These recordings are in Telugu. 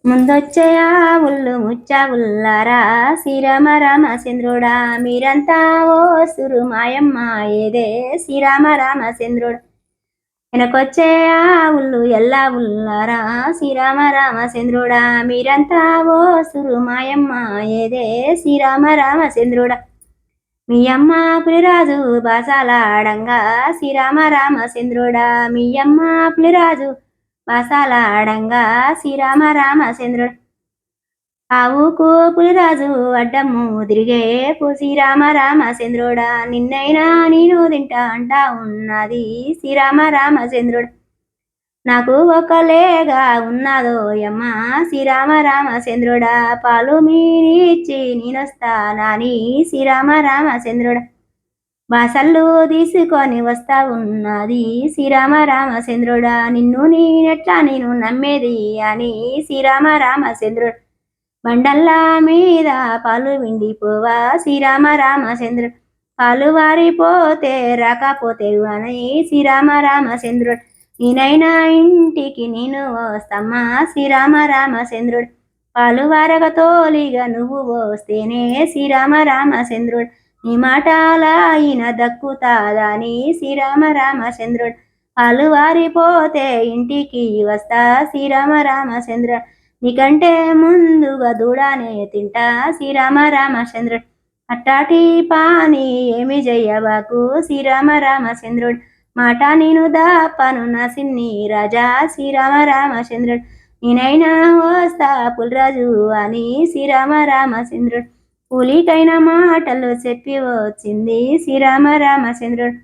ముందొచ్చే ఉల్లు ముచ్చావుల్లారా శ్రీరామ రామచంద్రుడా మీరంతా ఓ సురు మాయమ్మ ఏదే శ్రీరామ రామచంద్రుడు వెనకొచ్చే ఉల్లు ఎల్లా ఉల్లారా శ్రీరామ రామచంద్రుడా మీరంతా ఓ సురు మాయమ్మ ఏదే శ్రీరామ రామచంద్రుడా మీ అమ్మ పులిరాజు బాసాలాడంగా శ్రీరామ రామచంద్రుడా మీ అమ్మ పులిరాజు బాసాలాడంగా శ్రీరామ రామచంద్రుడు ఆవుకు పులిరాజు అడ్డము తిరిగే శ్రీరామ రామచంద్రుడా నిన్నైనా నేను తింటా అంటా ఉన్నది శ్రీరామ రామచంద్రుడు నాకు ఒకలేగా ఉన్నదో యమ్మ శ్రీరామ రామచంద్రుడా పాలు మీరిచ్చి నేనొస్తానని శ్రీరామ రామచంద్రుడా బాసల్లు తీసుకొని వస్తా ఉన్నది శ్రీరామ రామచంద్రుడా నిన్ను నేనెట్లా నేను నమ్మేది అని శ్రీరామ రామచంద్రుడు బండల్లా మీద పాలు విండిపోవా శ్రీరామ రామచంద్రుడు పాలు వారిపోతే రాకపోతే అని శ్రీరామ రామచంద్రుడు నేనైనా ఇంటికి నేను వస్తమ్మా శ్రీరామ రామచంద్రుడు పాలు వారక తోలిగా నువ్వు వస్తేనే శ్రీరామ రామచంద్రుడు నీ మాటలా ఈయన దక్కుతాదని శ్రీరామ రామచంద్రుడు పాలు వారిపోతే ఇంటికి వస్తా శ్రీరామ రామచంద్రుడు నీకంటే ముందుగా దూడానే తింటా శ్రీరామ రామచంద్రుడు అట్టాటి పాని ఏమి చెయ్యబాకు శ్రీరామ రామచంద్రుడు మాట నేను దాపను నా సిన్ని రాజా శ్రీరామ రామచంద్రుడు నేనైనా వస్తా పులిరాజు అని శ్రీరామ రామచంద్రుడు పులికైన మాటలు చెప్పి వచ్చింది శ్రీరామ రామచంద్రుడు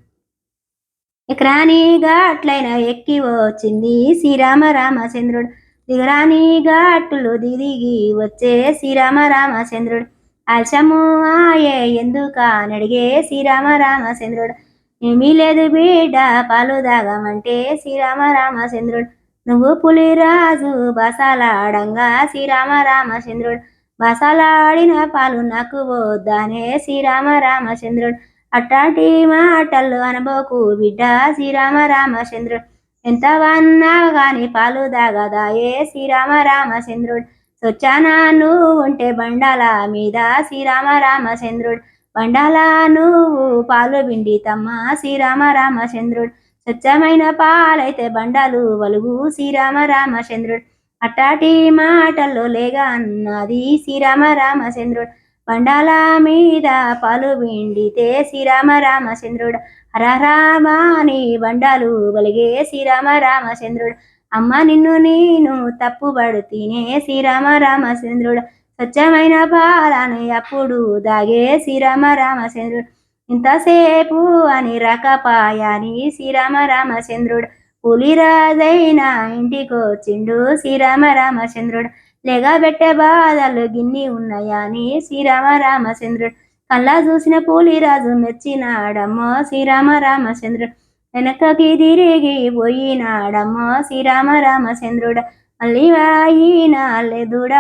ఎకరాని ఘాట్లైన ఎక్కి వచ్చింది శ్రీరామ రామచంద్రుడు దిగరాని ఘాట్లు దిగి వచ్చే శ్రీరామ రామచంద్రుడు ఆలస్యము ఆయే ఎందుకనడిగే శ్రీరామ రామచంద్రుడు ఏమీ లేదు బిడ్డ పాలు దాగమంటే శ్రీరామ రామచంద్రుడు నువ్వు పులిరాజు బసాలాడంగా శ్రీరామ రామచంద్రుడు బసాలాడిన పాలు నాకు వద్దానే శ్రీరామ రామచంద్రుడు అట్టాటి మాటలు అనబోకు బిడ్డ శ్రీరామ రామచంద్రుడు ఎంత వన్నా గాని పాలు దాగదాయే శ్రీరామ రామచంద్రుడు సొచ్చానా నువ్వు ఉంటే బండాల మీద శ్రీరామ రామచంద్రుడు బండాల నువ్వు పాలు బిండితమ్మ శ్రీరామ రామచంద్రుడు స్వచ్ఛమైన పాలైతే బండాలు వలుగు శ్రీరామ రామచంద్రుడు అట్టాటి మాటల్లో లేగా అన్నది శ్రీరామ రామచంద్రుడు బండాల మీద పాలు బిండితే శ్రీరామ రామచంద్రుడు హరరామాని బండాలు వలిగే శ్రీరామ రామచంద్రుడు అమ్మ నిన్ను నేను తప్పుబడుతీనే శ్రీరామ రామచంద్రుడు స్వచ్ఛమైన పాలని అప్పుడు దాగే శ్రీరామ రామచంద్రుడు ఇంతసేపు అని రకపాయని శ్రీరామ రామచంద్రుడు పులిరాజైన ఇంటికొచ్చిండు శ్రీరామ రామచంద్రుడు లెగబెట్టే బాధలు గిన్ని ఉన్నాయని శ్రీరామ రామచంద్రుడు కళ్ళ చూసిన పులిరాజు మెచ్చినాడమ్మో శ్రీరామ రామచంద్రుడు వెనకకి తిరిగి పోయినాడమ్మో శ్రీరామ రామచంద్రుడు మళ్ళీ వాయినాలెదుడ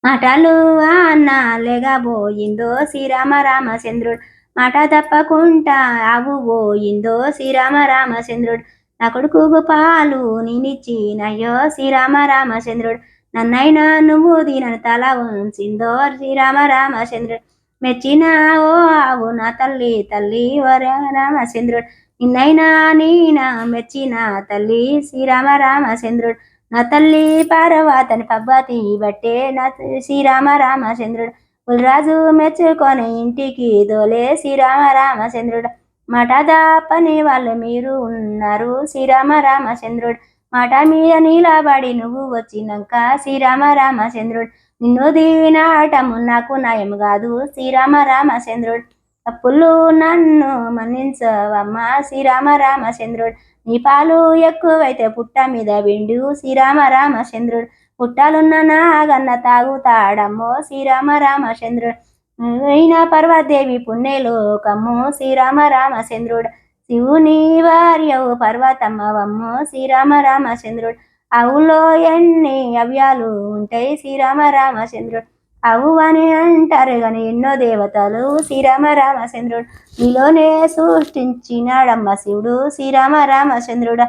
మాటలు అన్న లేగబోయిందో శ్రీరామ రామచంద్రుడు మాట తప్పకుండా ఆవు పోయిందో శ్రీరామ రామచంద్రుడు నా కొడుకు పాలు నేనిచ్చినయ్యో శ్రీరామ రామచంద్రుడు నన్నైనా నువ్వు దీనను తల ఉంచిందో శ్రీరామ రామచంద్రుడు మెచ్చిన ఓ ఆవు నా తల్లి తల్లి వర రామచంద్రుడు నిన్నైనా నీనా మెచ్చిన తల్లి శ్రీరామ రామచంద్రుడు నా తల్లి పార్వతని పబ్బతి బట్టే నా శ్రీరామ రామచంద్రుడు పులిరాజు మెచ్చుకొని ఇంటికి దోలే శ్రీరామ రామచంద్రుడు మాట దాపని వాళ్ళు మీరు ఉన్నారు శ్రీరామ రామచంద్రుడు మాట మీద నీలబడి నువ్వు వచ్చినాక శ్రీరామ రామచంద్రుడు నిన్ను దీనాటము నాకు నయం కాదు శ్రీరామ రామచంద్రుడు తప్పులు నన్ను మన్నించవమ్మ శ్రీరామ రామచంద్రుడు నీ పాలు ఎక్కువైతే పుట్ట మీద విండు శ్రీరామ రామచంద్రుడు పుట్టాలున్న నాగన్న తాగుతాడమ్మో శ్రీరామ రామచంద్రుడు అయినా పర్వదేవి పుణ్యలోకమ్మో శ్రీరామ రామచంద్రుడు శివుని వార్యవు పర్వతమ్మవమ్మో శ్రీరామ రామచంద్రుడు అవులో ఎన్ని అవ్యాలు ఉంటాయి శ్రీరామ రామచంద్రుడు అవు అని అంటారు కానీ ఎన్నో దేవతలు శ్రీరామ రామచంద్రుడు నీలోనే సృష్టించినాడమ్మ శివుడు శ్రీరామ రామచంద్రుడు